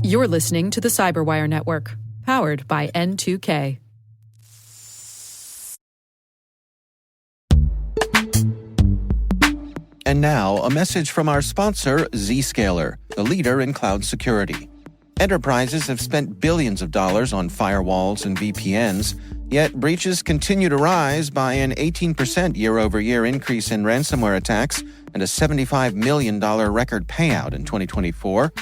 You're listening to the Cyberwire Network, powered by N2K. And now, a message from our sponsor, Zscaler, the leader in cloud security. Enterprises have spent billions of dollars on firewalls and VPNs, yet breaches continue to rise by an 18% year-over-year increase in ransomware attacks and a $75 million record payout in 2024.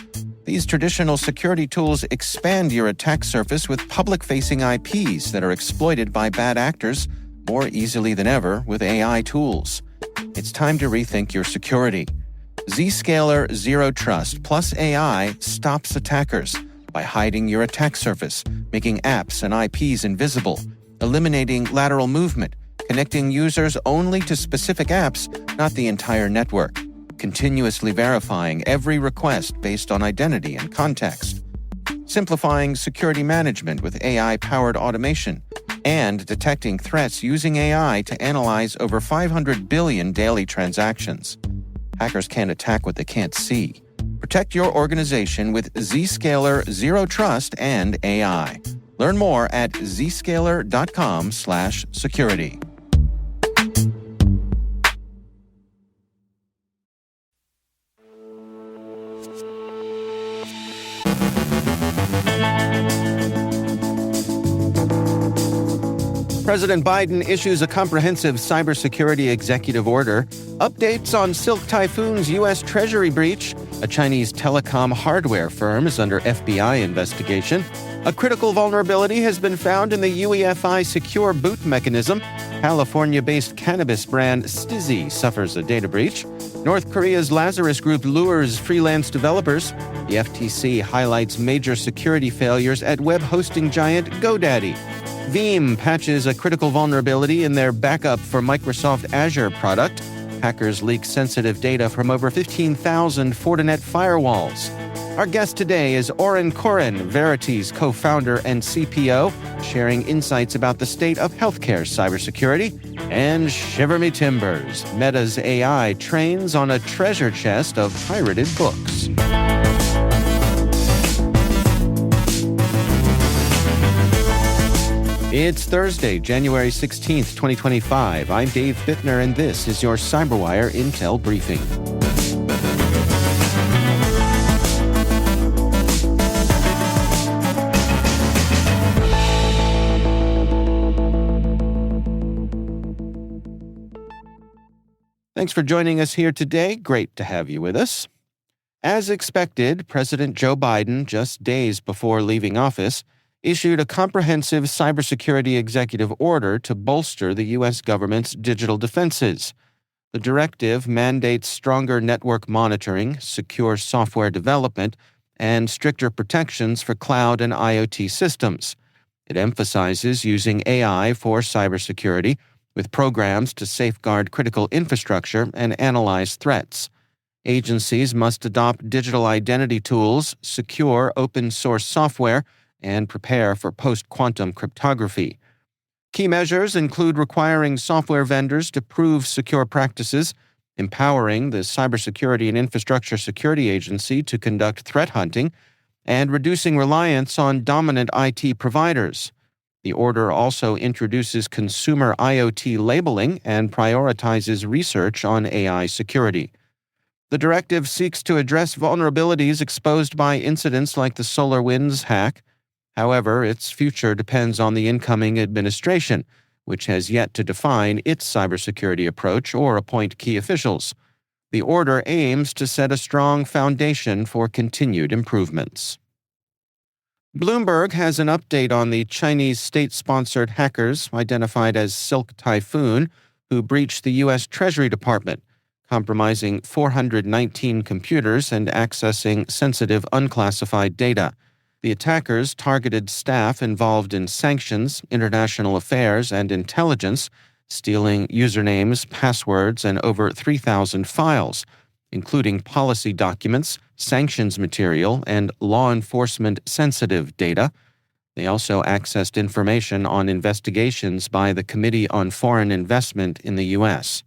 These traditional security tools expand your attack surface with public-facing IPs that are exploited by bad actors more easily than ever with AI tools. It's time to rethink your security. Zscaler Zero Trust plus AI stops attackers by hiding your attack surface, making apps and IPs invisible, eliminating lateral movement, connecting users only to specific apps, not the entire network, continuously verifying every request based on identity and context, simplifying security management with AI-powered automation, and detecting threats using AI to analyze over 500 billion daily transactions. Hackers can't attack what they can't see. Protect your organization with Zscaler Zero Trust and AI. Learn more at zscaler.com/security. President Biden issues a comprehensive cybersecurity executive order, updates on Silk Typhoon's U.S. Treasury breach, a Chinese telecom hardware firm is under FBI investigation, a critical vulnerability has been found in the UEFI Secure Boot mechanism, California-based cannabis brand Stiiizy suffers a data breach, North Korea's Lazarus group lures freelance developers, the FTC highlights major security failures at web hosting giant GoDaddy, Veeam patches a critical vulnerability in their backup for Microsoft Azure product. Hackers leak sensitive data from over 15,000 Fortinet firewalls. Our guest today is Oren Koren, Veriti's co-founder and CPO, sharing insights about the state of healthcare cybersecurity. And Shiver Me Timbers, Meta's AI trains on a treasure chest of pirated books. It's Thursday, January 16th, 2025. I'm Dave Bittner, and this is your Cyberwire Intel Briefing. Thanks for joining us here today. Great to have you with us. As expected, President Joe Biden, just days before leaving office, issued a comprehensive cybersecurity executive order to bolster the U.S. government's digital defenses. The directive mandates stronger network monitoring, secure software development, and stricter protections for cloud and IoT systems. It emphasizes using AI for cybersecurity, with programs to safeguard critical infrastructure and analyze threats. Agencies must adopt digital identity tools, secure open-source software, and prepare for post-quantum cryptography. Key measures include requiring software vendors to prove secure practices, empowering the Cybersecurity and Infrastructure Security Agency to conduct threat hunting, and reducing reliance on dominant IT providers. The order also introduces consumer IoT labeling and prioritizes research on AI security. The directive seeks to address vulnerabilities exposed by incidents like the SolarWinds hack. However, its future depends on the incoming administration, which has yet to define its cybersecurity approach or appoint key officials. The order aims to set a strong foundation for continued improvements. Bloomberg has an update on the Chinese state-sponsored hackers identified as Silk Typhoon, who breached the U.S. Treasury Department, compromising 419 computers and accessing sensitive unclassified data. The attackers targeted staff involved in sanctions, international affairs, and intelligence, stealing usernames, passwords, and over 3,000 files, including policy documents, sanctions material, and law enforcement-sensitive data. They also accessed information on investigations by the Committee on Foreign Investment in the U.S.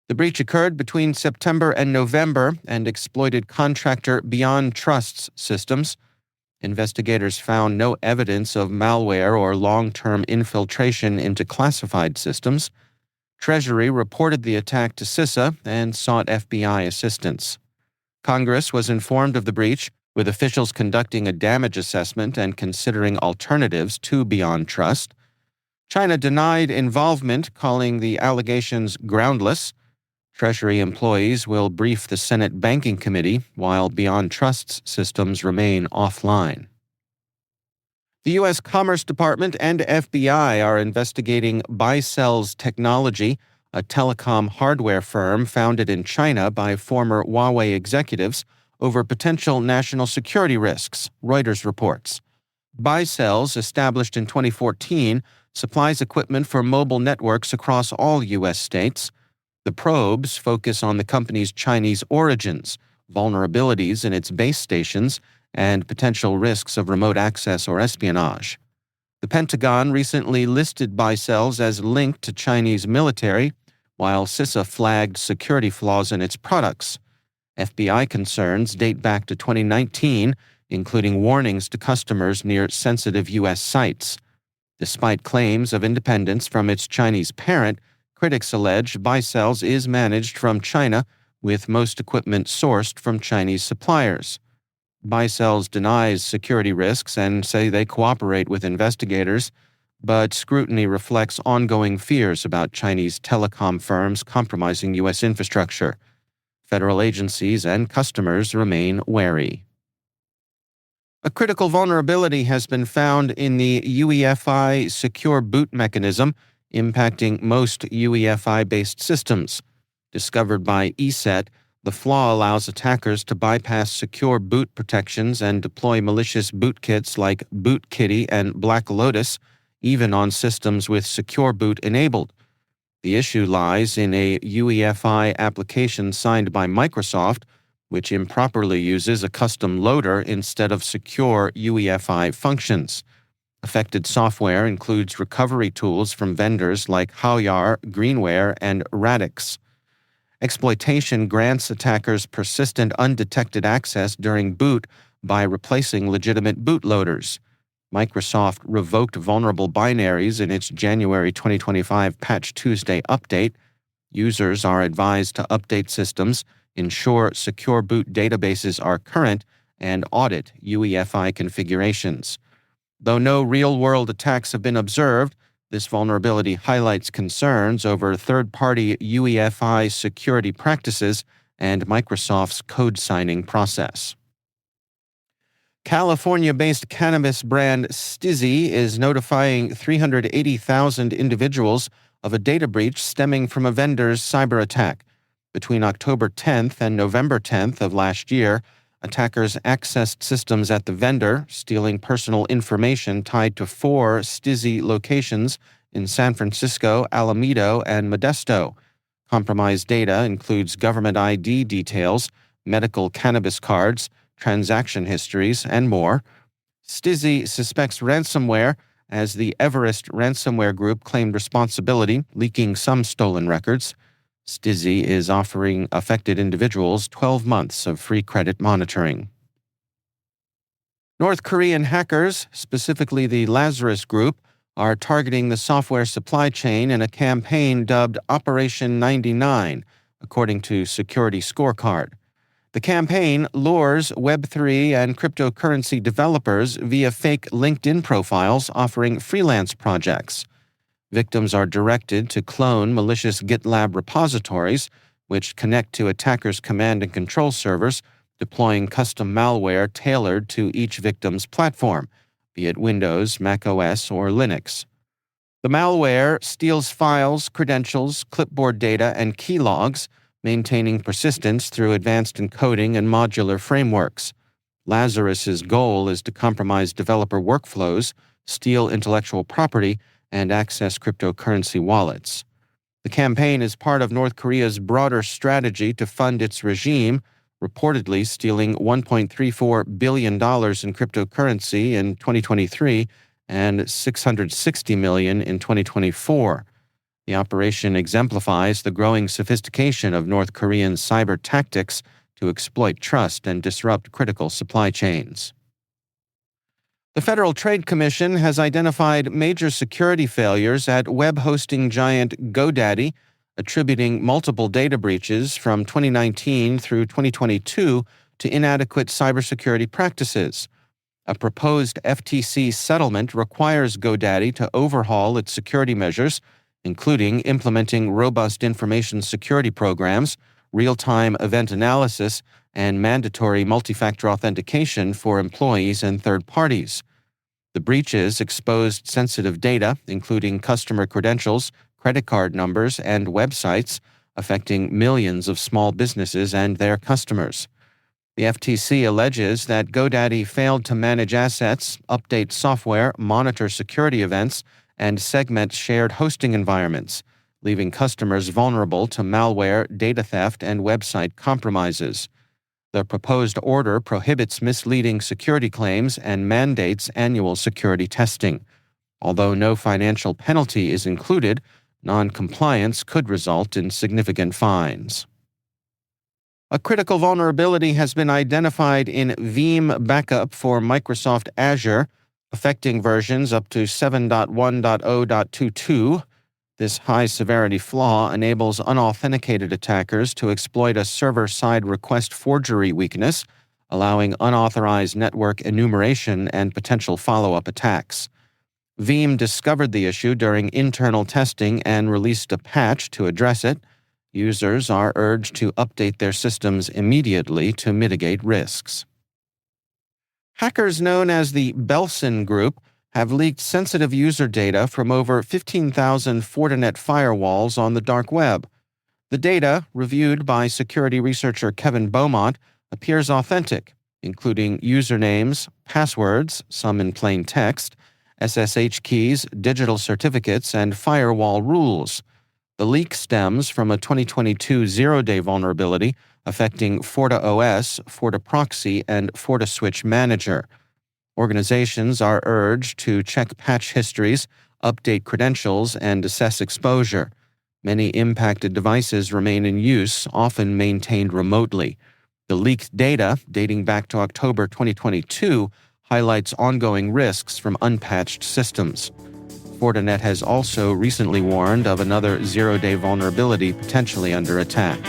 The breach occurred between September and November and exploited contractor Beyond Trust's systems. Investigators found no evidence of malware or long-term infiltration into classified systems. Treasury reported the attack to CISA and sought FBI assistance. Congress was informed of the breach, with officials conducting a damage assessment and considering alternatives to Beyond Trust. China denied involvement, calling the allegations groundless. Treasury employees will brief the Senate Banking Committee, while Beyond Trust's systems remain offline. The U.S. Commerce Department and FBI are investigating Bicell's Technology, a telecom hardware firm founded in China by former Huawei executives, over potential national security risks, Reuters reports. Bicell's, established in 2014, supplies equipment for mobile networks across all U.S. states. The probes focus on the company's Chinese origins, vulnerabilities in its base stations, and potential risks of remote access or espionage. The Pentagon recently listed Bicell's as linked to Chinese military, while CISA flagged security flaws in its products. FBI concerns date back to 2019, including warnings to customers near sensitive U.S. sites. Despite claims of independence from its Chinese parent, critics allege Bicell's is managed from China, with most equipment sourced from Chinese suppliers. Bicell's denies security risks and say they cooperate with investigators, but scrutiny reflects ongoing fears about Chinese telecom firms compromising U.S. infrastructure. Federal agencies and customers remain wary. A critical vulnerability has been found in the UEFI Secure Boot mechanism, impacting most UEFI-based systems. Discovered by ESET, the flaw allows attackers to bypass secure boot protections and deploy malicious bootkits like BootKitty and Black Lotus, even on systems with Secure Boot enabled. The issue lies in a UEFI application signed by Microsoft, which improperly uses a custom loader instead of secure UEFI functions. Affected software includes recovery tools from vendors like Haoyar, Greenware, and Radix. Exploitation grants attackers persistent undetected access during boot by replacing legitimate bootloaders. Microsoft revoked vulnerable binaries in its January 2025 Patch Tuesday update. Users are advised to update systems, ensure secure boot databases are current, and audit UEFI configurations. Though no real-world attacks have been observed, this vulnerability highlights concerns over third-party UEFI security practices and Microsoft's code signing process. California-based cannabis brand Stiiizy is notifying 380,000 individuals of a data breach stemming from a vendor's cyber attack. Between October 10th and November 10th of last year, attackers accessed systems at the vendor, stealing personal information tied to 4 Stiiizy locations in San Francisco, Alameda, and Modesto. Compromised data includes government ID details, medical cannabis cards, transaction histories, and more. Stiiizy suspects ransomware, as the Everest ransomware group claimed responsibility, leaking some stolen records. Stiiizy is offering affected individuals 12 months of free credit monitoring. North Korean hackers, specifically the Lazarus group, are targeting the software supply chain in a campaign dubbed Operation 99, according to Security Scorecard. The campaign lures Web3 and cryptocurrency developers via fake LinkedIn profiles offering freelance projects. Victims are directed to clone malicious GitLab repositories, which connect to attackers' command and control servers, deploying custom malware tailored to each victim's platform, be it Windows, macOS, or Linux. The malware steals files, credentials, clipboard data, and keylogs, maintaining persistence through advanced encoding and modular frameworks. Lazarus's goal is to compromise developer workflows, steal intellectual property, and access cryptocurrency wallets. The campaign is part of North Korea's broader strategy to fund its regime, reportedly stealing $1.34 billion in cryptocurrency in 2023 and $660 million in 2024. The operation exemplifies the growing sophistication of North Korean cyber tactics to exploit trust and disrupt critical supply chains. The Federal Trade Commission has identified major security failures at web hosting giant GoDaddy, attributing multiple data breaches from 2019 through 2022 to inadequate cybersecurity practices. A proposed FTC settlement requires GoDaddy to overhaul its security measures, including implementing robust information security programs, real-time event analysis, and mandatory multi-factor authentication for employees and third parties. The breaches exposed sensitive data, including customer credentials, credit card numbers, and websites, affecting millions of small businesses and their customers. The FTC alleges that GoDaddy failed to manage assets, update software, monitor security events, and segment shared hosting environments, leaving customers vulnerable to malware, data theft, and website compromises. The proposed order prohibits misleading security claims and mandates annual security testing. Although no financial penalty is included, non-compliance could result in significant fines. A critical vulnerability has been identified in Veeam backup for Microsoft Azure, affecting versions up to 7.1.0.22. This high-severity flaw enables unauthenticated attackers to exploit a server-side request forgery weakness, allowing unauthorized network enumeration and potential follow-up attacks. Veeam discovered the issue during internal testing and released a patch to address it. Users are urged to update their systems immediately to mitigate risks. Hackers known as the Bolstering group have leaked sensitive user data from over 15,000 Fortinet firewalls on the dark web. The data, reviewed by security researcher Kevin Beaumont, appears authentic, including usernames, passwords, some in plain text, SSH keys, digital certificates, and firewall rules. The leak stems from a 2022 zero-day vulnerability affecting FortiOS, FortiProxy, and FortiSwitch Manager. Organizations are urged to check patch histories, update credentials, and assess exposure. Many impacted devices remain in use, often maintained remotely. The leaked data, dating back to October 2022, highlights ongoing risks from unpatched systems. Fortinet has also recently warned of another zero-day vulnerability potentially under attack.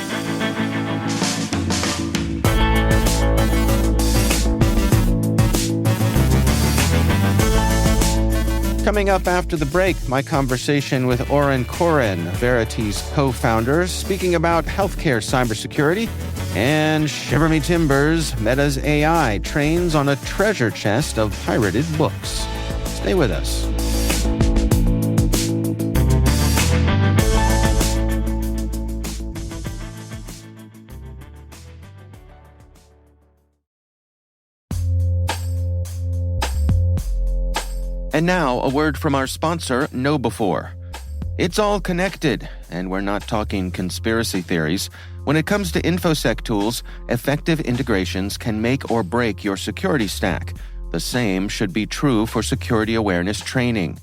Coming up after the break, my conversation with Oren Koren, Veriti's co-founder, speaking about healthcare cybersecurity, and Shiver Me Timbers, Meta's AI trains on a treasure chest of pirated books. Stay with us. And now, a word from our sponsor, KnowBe4. It's all connected, and we're not talking conspiracy theories. When it comes to InfoSec tools, effective integrations can make or break your security stack. The same should be true for security awareness training.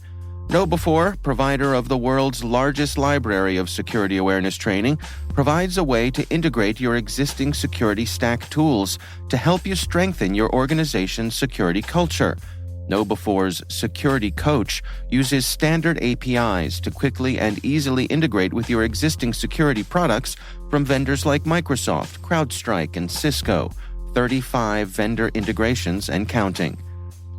KnowBe4, provider of the world's largest library of security awareness training, provides a way to integrate your existing security stack tools to help you strengthen your organization's security culture. KnowBe4's Security Coach uses standard APIs to quickly and easily integrate with your existing security products from vendors like Microsoft, CrowdStrike, and Cisco, 35 vendor integrations and counting.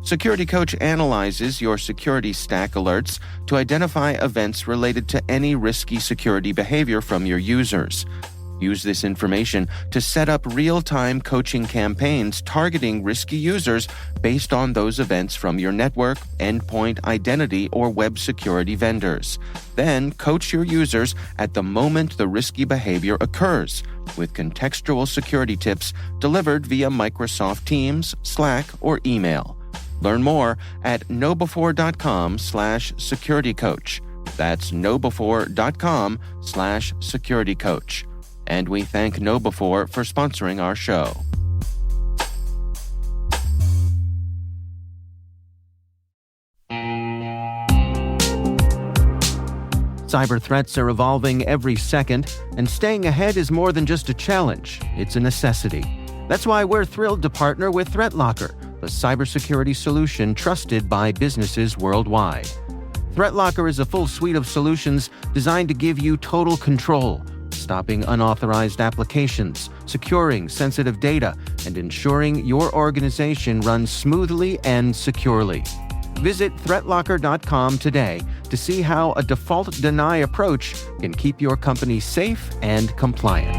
Security Coach analyzes your security stack alerts to identify events related to any risky security behavior from your users. Use this information to set up real-time coaching campaigns targeting risky users based on those events from your network, endpoint, identity, or web security vendors. Then coach your users at the moment the risky behavior occurs, with contextual security tips delivered via Microsoft Teams, Slack, or email. Learn more at knowbefore.com/securitycoach. That's knowbefore.com/securitycoach. And we thank KnowBe4 for sponsoring our show. Cyber threats are evolving every second, and staying ahead is more than just a challenge, it's a necessity. That's why we're thrilled to partner with ThreatLocker, the cybersecurity solution trusted by businesses worldwide. ThreatLocker is a full suite of solutions designed to give you total control, stopping unauthorized applications, securing sensitive data, and ensuring your organization runs smoothly and securely. Visit threatlocker.com today to see how a default deny approach can keep your company safe and compliant.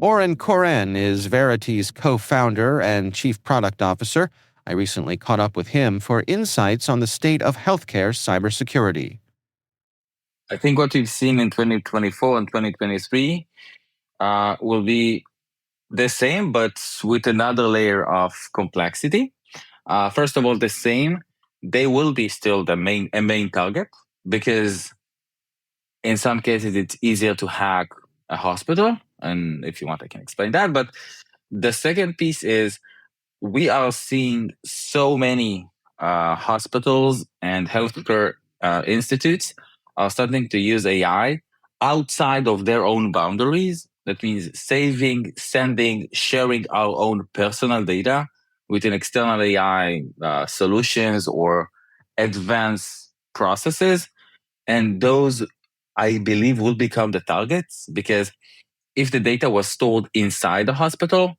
Oren Koren is Veriti's co-founder and chief product officer. I recently caught up with him for insights on the state of healthcare cybersecurity. I think what we've seen in 2024 and 2023 will be the same, but with another layer of complexity. First of all, the same, they will be still a main target, because in some cases it's easier to hack a hospital. And if you want, I can explain that. But the second piece is, we are seeing so many hospitals and healthcare institutes are starting to use AI outside of their own boundaries. That means saving, sending, sharing our own personal data within external AI solutions or advanced processes. And those, I believe, will become the targets, because if the data was stored inside the hospital,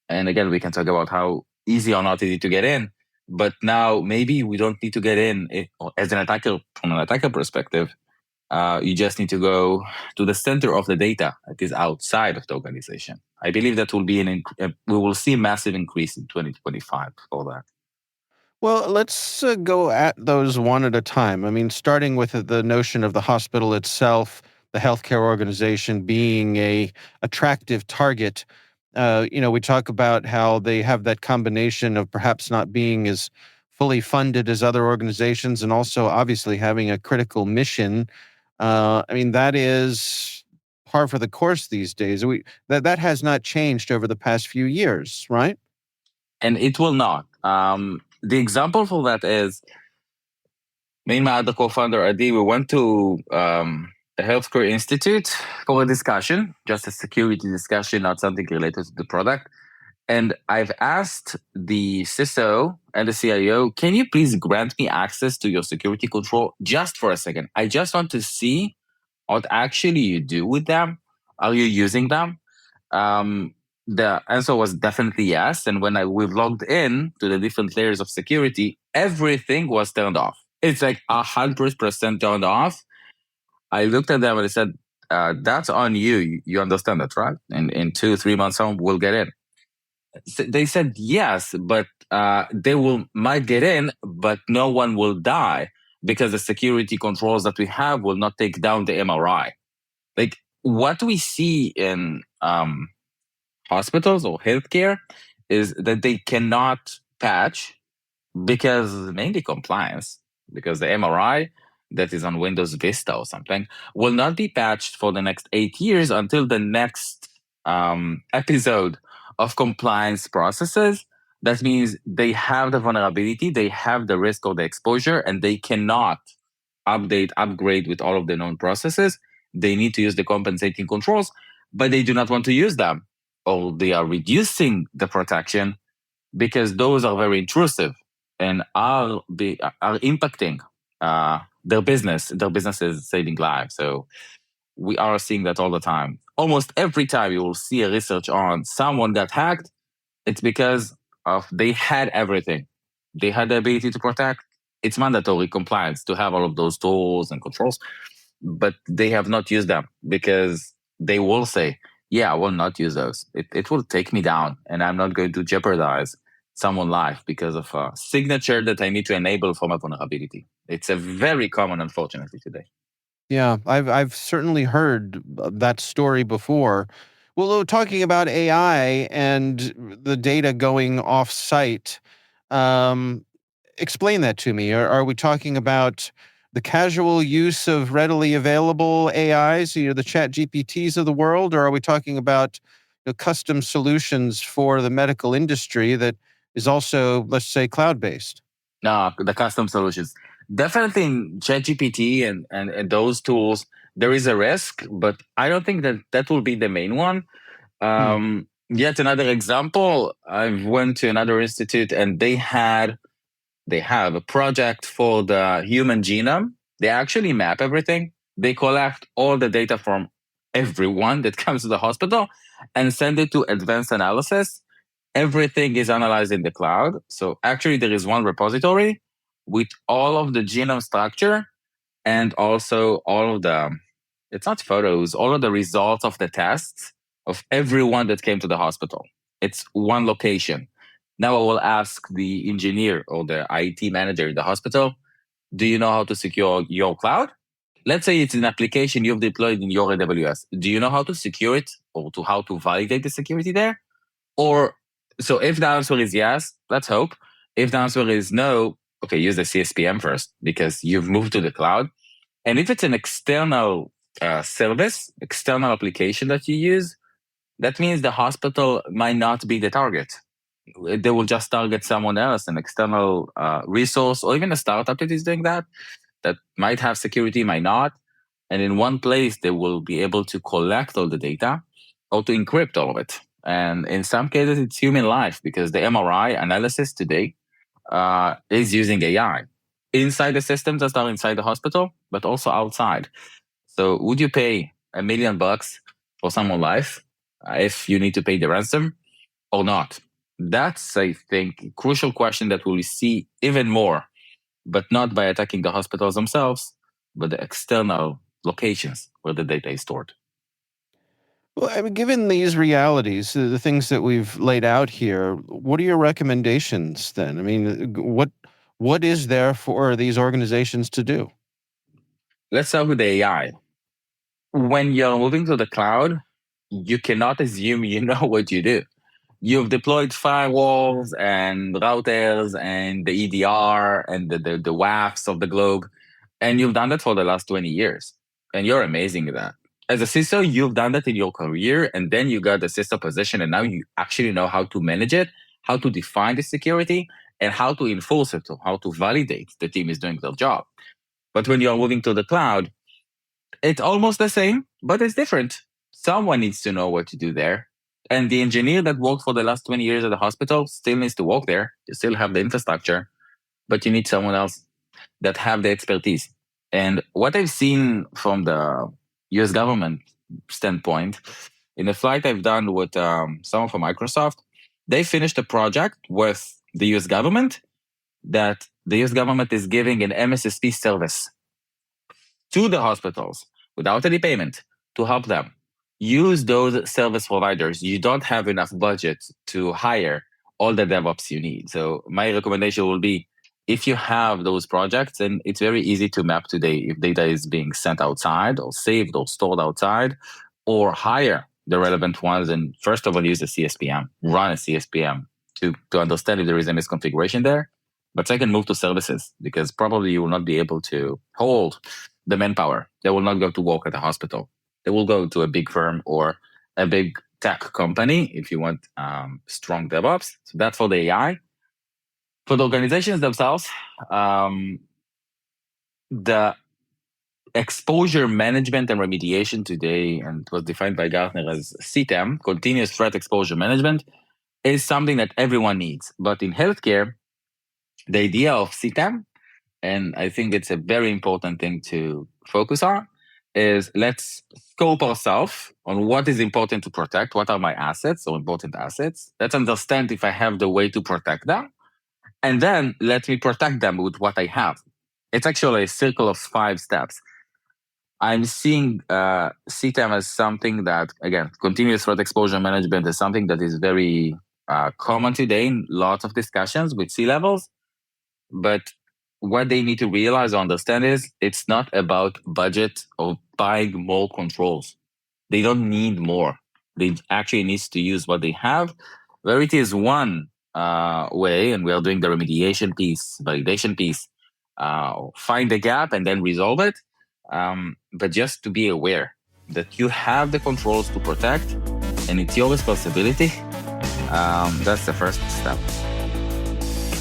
and again, we can talk about how easy or not is it to get in, but now maybe we don't need to get in as an attacker. From an attacker perspective, you just need to go to the center of the data that is outside of the organization. I believe that will be we will see a massive increase in 2025 for that. Well, let's go at those one at a time. I mean, starting with the notion of the hospital itself, the healthcare organization being a attractive target. We talk about how they have that combination of perhaps not being as fully funded as other organizations, and also obviously having a critical mission. That is par for the course these days. That has not changed over the past few years, right? And it will not. The example for that is, me and my other co-founder, Adi, we went to a healthcare institute for a discussion, just a security discussion, not something related to the product. And I've asked the CISO and the CIO, can you please grant me access to your security control just for a second? I just want to see what actually you do with them. Are you using them? The answer was definitely yes. And when we've logged in to the different layers of security, everything was turned off. It's like 100% turned off. I looked at them and I said, that's on you. You understand that, right? And in 2-3 months home, we'll get in. They said yes, but they might get in, but no one will die, because the security controls that we have will not take down the MRI. Like, what we see in hospitals or healthcare is that they cannot patch, because mainly compliance, because the MRI that is on Windows Vista or something will not be patched for the next 8 years until the next episode of compliance processes. That means they have the vulnerability, they have the risk or the exposure, and they cannot upgrade with all of the known processes. They need to use the compensating controls, but they do not want to use them, or they are reducing the protection because those are very intrusive and are impacting their business. Their business is saving lives. So we are seeing that all the time. Almost every time you will see a research on someone got hacked, it's because they had everything. They had the ability to protect. It's mandatory compliance to have all of those tools and controls, but they have not used them because they will say, yeah, I will not use those. It will take me down, and I'm not going to jeopardize someone's life because of a signature that I need to enable from a vulnerability. It's a very common, unfortunately, today. Yeah, I've certainly heard that story before. Well, talking about AI and the data going off-site, explain that to me. Are we talking about the casual use of readily available AIs, the Chat GPTs of the world, or are we talking about custom solutions for the medical industry that is also, let's say, cloud-based? No, the custom solutions. Definitely in ChatGPT and those tools, there is a risk, but I don't think that will be the main one. Yet another example, I went to another institute and they have a project for the human genome. They actually map everything. They collect all the data from everyone that comes to the hospital and send it to advanced analysis. Everything is analyzed in the cloud. So actually there is one repository with all of the genome structure and also all of the, it's not photos, all of the results of the tests of everyone that came to the hospital. It's one location. Now I will ask the engineer or the IT manager in the hospital, do you know how to secure your cloud? Let's say it's an application you've deployed in your AWS. Do you know how to secure it or to how to validate the security there? Or, so if the answer is yes, let's hope. If the answer is no, okay, use the CSPM first because you've moved to the cloud. And if it's an external service, external application that you use, that means the hospital might not be the target. They will just target someone else, an external resource, or even a startup that is doing that might have security, might not. And in one place, they will be able to collect all the data or to encrypt all of it. And in some cases, it's human life because the MRI analysis today is using AI inside the systems that are inside the hospital, but also outside. So would you pay $1 million for someone's life if you need to pay the ransom or not? That's, I think, a crucial question that we'll see even more, but not by attacking the hospitals themselves, but the external locations where the data is stored. Well, I mean, given these realities, the things that we've laid out here, what are your recommendations then? I mean, what is there for these organizations to do? Let's start with the AI. When you're moving to the cloud, you cannot assume you know what you do. You've deployed firewalls and routers and the EDR and the WAFs of the globe, and you've done that for the last 20 years. And you're amazing at that. As a CISO, you've done that in your career, and then you got the CISO position, and now you actually know how to manage it, how to define the security, and how to enforce it, or how to validate the team is doing their job. But when you're moving to the cloud, it's almost the same, but it's different. Someone needs to know what to do there. And the engineer that worked for the last 20 years at the hospital still needs to work there. You still have the infrastructure, but you need someone else that have the expertise. And what I've seen from the US government standpoint, in a flight I've done with someone from Microsoft, they finished a project with the US government that the US government is giving an MSSP service to the hospitals without any payment to help them. Use those service providers. You don't have enough budget to hire all the DevOps you need. So my recommendation will be, if you have those projects, and it's very easy to map today if data is being sent outside or saved or stored outside, or hire the relevant ones. And first of all, use the CSPM, run a CSPM to understand if there is a misconfiguration there. But second, move to services, because probably you will not be able to hold the manpower. They will not go to work at a hospital. They will go to a big firm or a big tech company if you want strong DevOps. So that's for the AI. For the organizations themselves, the exposure management and remediation today, and it was defined by Gartner as CTEM, continuous threat exposure management, is something that everyone needs. But in healthcare, the idea of CTEM, and I think it's a very important thing to focus on, is let's scope ourselves on what is important to protect, what are my assets or important assets. Let's understand if I have the way to protect them. And then let me protect them with what I have. It's actually a circle of 5 steps. I'm seeing CTEM as something that, again, continuous threat exposure management is something that is very common today in lots of discussions with C-levels. But what they need to realize or understand is it's not about budget or buying more controls. They don't need more. They actually need to use what they have. Veriti is one way, and we are doing the remediation piece, validation piece, find the gap and then resolve it. But just to be aware that you have the controls to protect, and it's your responsibility, that's the first step.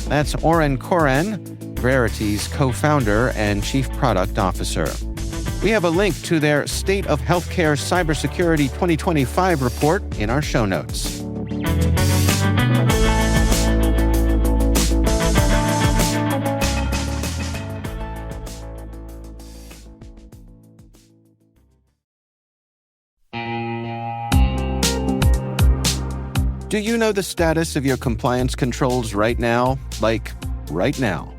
That's Oren Koren, Veriti's co-founder and chief product officer. We have a link to their State of Healthcare Cybersecurity 2025 report in our show notes. Do you know the status of your compliance controls right now? Like, right now.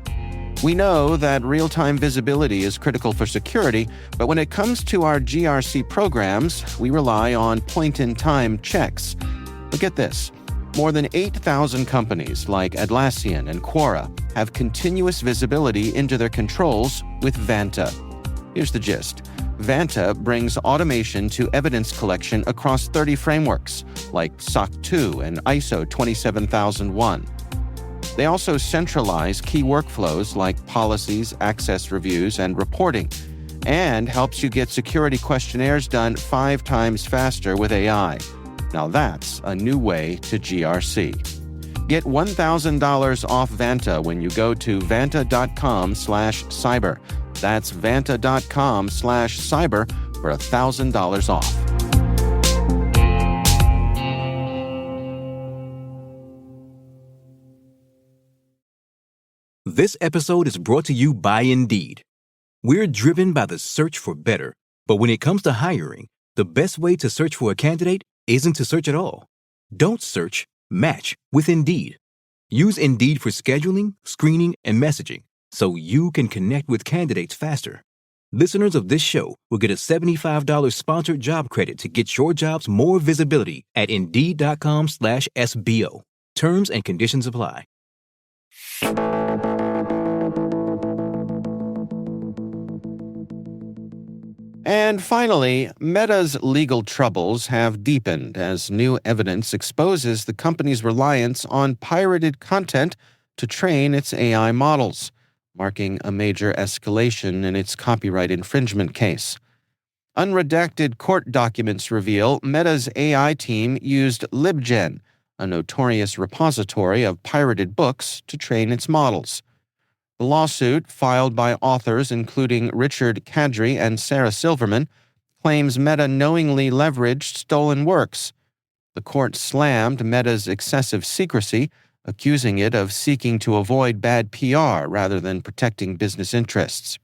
We know that real-time visibility is critical for security, but when it comes to our GRC programs, we rely on point-in-time checks. But get this. More than 8,000 companies like Atlassian and Quora have continuous visibility into their controls with Vanta. Here's the gist. Vanta brings automation to evidence collection across 30 frameworks, like SOC 2 and ISO 27001. They also centralize key workflows like policies, access reviews, and reporting, and helps you get security questionnaires done 5 times faster with AI. Now that's a new way to GRC. Get $1,000 off Vanta when you go to vanta.com/cyber. That's vanta.com/cyber for $1,000 off. This episode is brought to you by Indeed. We're driven by the search for better, but when it comes to hiring, the best way to search for a candidate isn't to search at all. Don't search, match with Indeed. Use Indeed for scheduling, screening, and messaging so you can connect with candidates faster. Listeners of this show will get a $75 sponsored job credit to get your jobs more visibility at Indeed.com/SBO. Terms and conditions apply. And finally, Meta's legal troubles have deepened as new evidence exposes the company's reliance on pirated content to train its AI models, marking a major escalation in its copyright infringement case. Unredacted court documents reveal Meta's AI team used LibGen, a notorious repository of pirated books, to train its models. The lawsuit, filed by authors including Richard Kadri and Sarah Silverman, claims Meta knowingly leveraged stolen works. The court slammed Meta's excessive secrecy, accusing it of seeking to avoid bad PR rather than protecting business interests.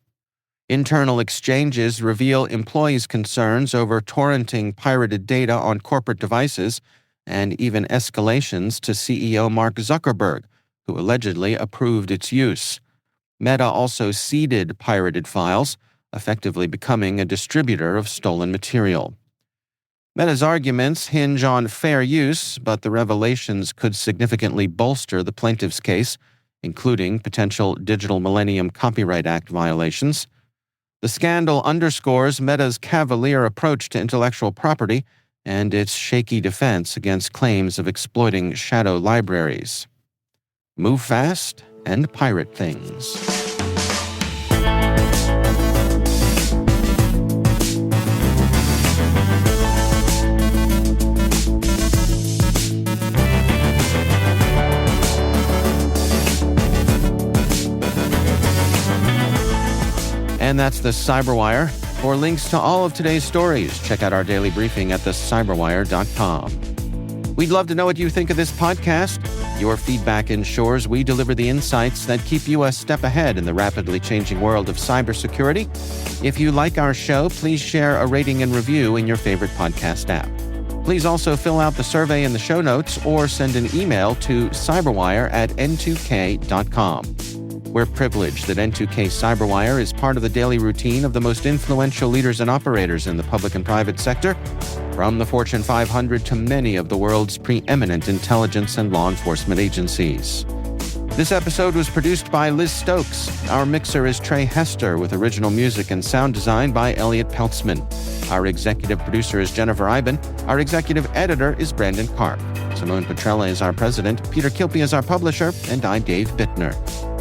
Internal exchanges reveal employees' concerns over torrenting pirated data on corporate devices, and even escalations to CEO Mark Zuckerberg, who allegedly approved its use. Meta also seeded pirated files, effectively becoming a distributor of stolen material. Meta's arguments hinge on fair use, but the revelations could significantly bolster the plaintiff's case, including potential Digital Millennium Copyright Act violations. The scandal underscores Meta's cavalier approach to intellectual property and its shaky defense against claims of exploiting shadow libraries. Move fast and pirate things. And that's the Cyberwire. For links to all of today's stories, check out our daily briefing at thecyberwire.com. We'd love to know what you think of this podcast. Your feedback ensures we deliver the insights that keep you a step ahead in the rapidly changing world of cybersecurity. If you like our show, please share a rating and review in your favorite podcast app. Please also fill out the survey in the show notes or send an email to cyberwire@n2k.com. We're privileged that N2K Cyberwire is part of the daily routine of the most influential leaders and operators in the public and private sector, from the Fortune 500 to many of the world's preeminent intelligence and law enforcement agencies. This episode was produced by Liz Stokes. Our mixer is Trey Hester, with original music and sound design by Elliot Peltzman. Our executive producer is Jennifer Eiben. Our executive editor is Brandon Karp. Simone Petrella is our president, Peter Kilpie is our publisher, and I'm Dave Bittner.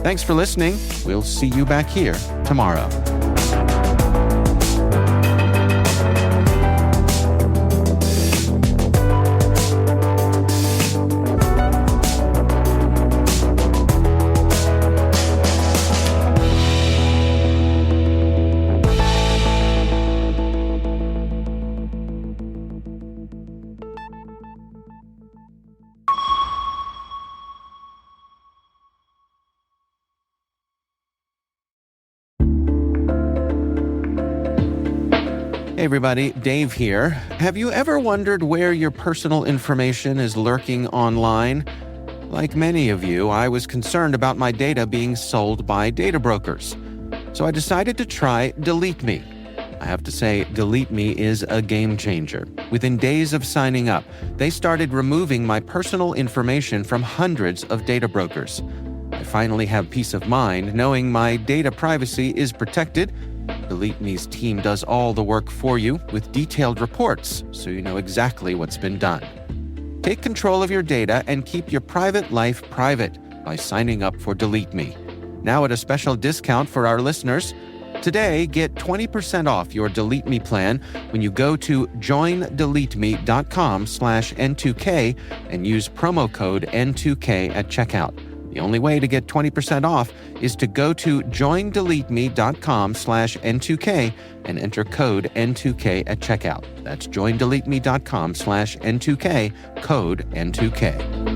Thanks for listening. We'll see you back here tomorrow. Hey everybody, Dave here. Have you ever wondered where your personal information is lurking online? Like many of you, I was concerned about my data being sold by data brokers. So I decided to try DeleteMe. I have to say, DeleteMe is a game changer. Within days of signing up, they started removing my personal information from hundreds of data brokers. I finally have peace of mind knowing my data privacy is protected. DeleteMe's team does all the work for you with detailed reports, so you know exactly what's been done. Take control of your data and keep your private life private by signing up for DeleteMe. Now at a special discount for our listeners. Today, get 20% off your DeleteMe plan when you go to joindeleteme.com/N2K and use promo code N2K at checkout. The only way to get 20% off is to go to joindeleteme.com/N2K and enter code N2K at checkout. That's joindeleteme.com/N2K, code N2K.